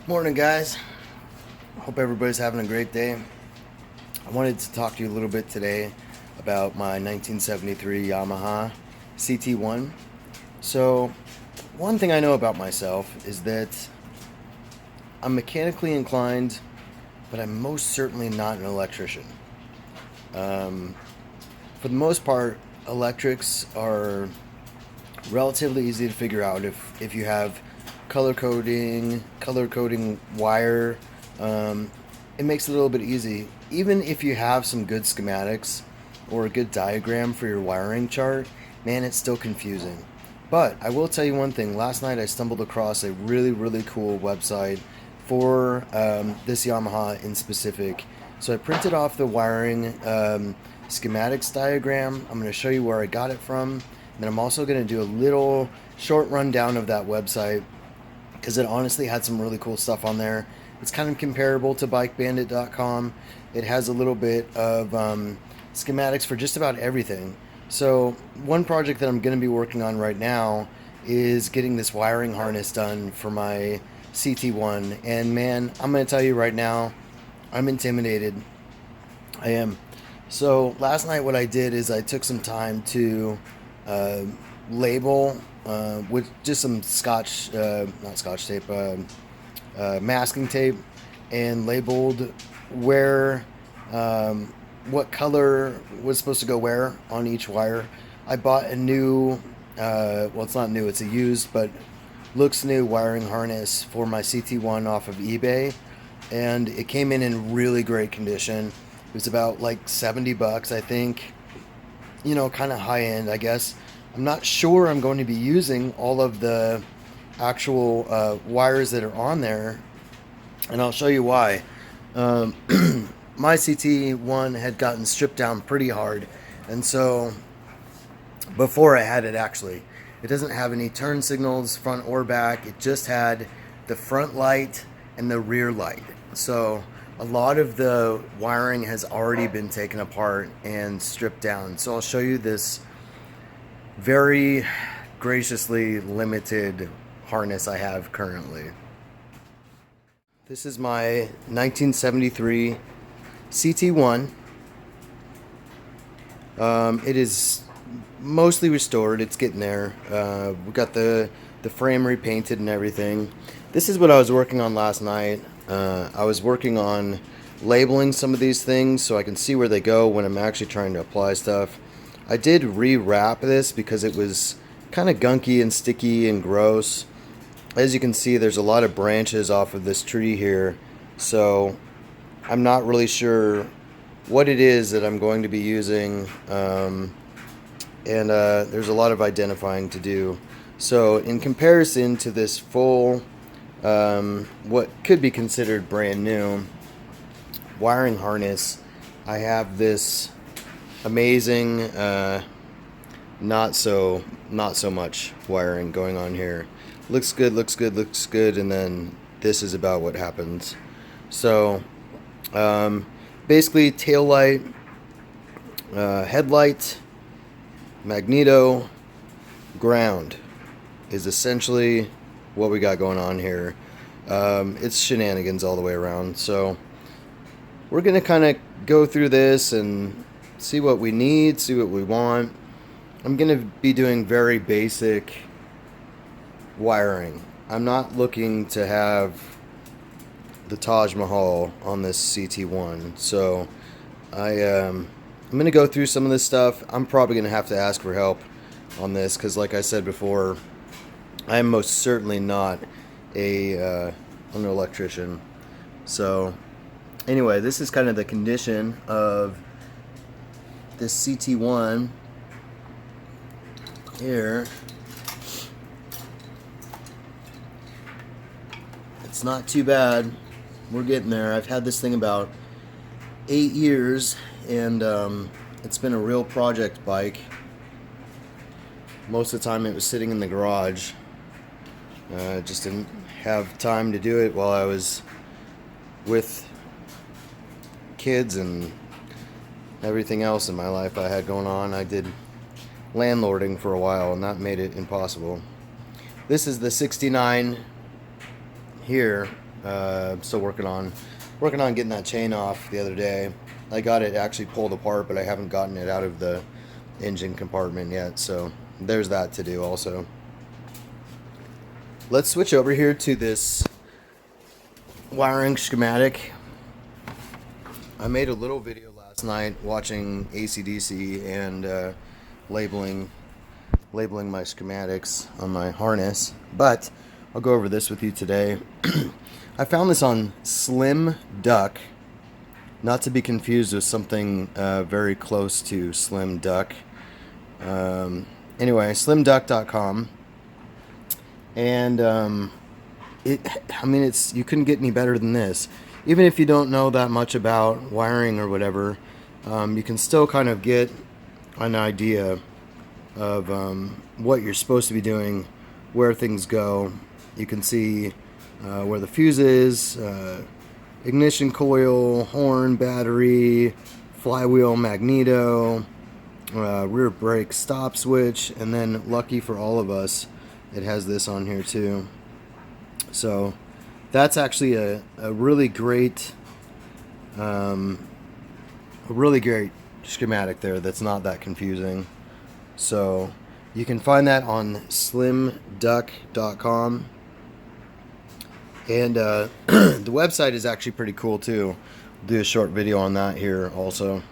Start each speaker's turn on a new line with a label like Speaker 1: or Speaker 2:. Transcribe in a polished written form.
Speaker 1: Morning, guys. Hope everybody's having a great day. I wanted to talk to you a little bit today about my 1973 Yamaha CT1. So, one thing I know about myself is that I'm mechanically inclined, but I'm most certainly not an electrician. Um, for the most part, electrics are relatively easy to figure out if you have color coding wire. Um, it makes it a little bit easy. Even if you have some good schematics or a good diagram for your wiring chart, man, it's still confusing. But I will tell you one thing. Last night I stumbled across a really cool website for this Yamaha in specific. So I printed off the wiring schematics diagram. I'm going to show you where I got it from. And I'm also going to do a little short rundown of that website because it honestly had some really cool stuff on there. It's kind of comparable to bikebandit.com. It has a little bit of schematics for just about everything. So one project that I'm going to be working on right now is getting this wiring harness done for my CT1. And man, I'm going to tell you right now, I'm intimidated. I am. So last night what I did is I took some time to uh, label with just some not scotch tape, masking tape, and labeled where, what color was supposed to go where on each wire. I bought a new, well, it's not new, it's a used, but looks new wiring harness for my CT1 off of eBay, and it came in really great condition. It was about like $70, I think. You know, kind of high end, I guess. I'm not sure I'm going to be using all of the actual wires that are on there, and I'll show you why. Um, my CT1 had gotten stripped down pretty hard, and so before I had it actually, it doesn't have any turn signals front or back. It just had the front light and the rear light. So a lot of the wiring has already been taken apart and stripped down. So I'll show you this very graciously limited harness I have currently. This is my 1973 CT1. It is mostly restored. It's getting there. We got the frame repainted and everything. This is what I was working on last night. I was working on labeling some of these things so I can see where they go when I'm actually trying to apply stuff. I did re-wrap this because it was kind of gunky and sticky and gross. As you can see, there's a lot of branches off of this tree here, so I'm not really sure what it is that I'm going to be using, and there's a lot of identifying to do. So in comparison to this full, what could be considered brand new wiring harness, I have this amazing, not so much wiring going on here. Looks good, and then this is about what happens. So basically tail light, headlight, magneto, ground is essentially what we got going on here. It's shenanigans all the way around. So we're gonna kind of go through this and see what we need, see what we want. I'm gonna be doing very basic wiring. I'm not looking to have the Taj Mahal on this CT1, so I'm gonna go through some of this stuff. I'm probably gonna have to ask for help on this because, like I said before, I am most certainly not an electrician. So anyway, this is kind of the condition of this CT1 here. It's not too bad. We're getting there. I've had this thing about 8 years, and it's been a real project bike. Most of the time it was sitting in the garage. Just didn't have time to do it while I was with kids and everything else in my life I had going on. I did landlording for a while, and that made it impossible. This is the 69 here. Still working on getting that chain off the other day. I got it actually pulled apart, but I haven't gotten it out of the engine compartment yet. So there's that to do also. Let's switch over here to this wiring schematic. I made a little video last night watching AC/DC and labeling my schematics on my harness, but I'll go over this with you today. I found this on Slim Duck, not to be confused with something very close to Slim Duck. Anyway, slimduck.com, and it's, you couldn't get any better than this. Even if you don't know that much about wiring or whatever, you can still kind of get an idea of what you're supposed to be doing, where things go. You can see where the fuse is, ignition coil, horn, battery, flywheel, magneto, rear brake stop switch, and then lucky for all of us, it has this on here too. So that's actually a really great schematic there that's not that confusing. So you can find that on slimduck.com. And the website is actually pretty cool too. I'll do a short video on that here also.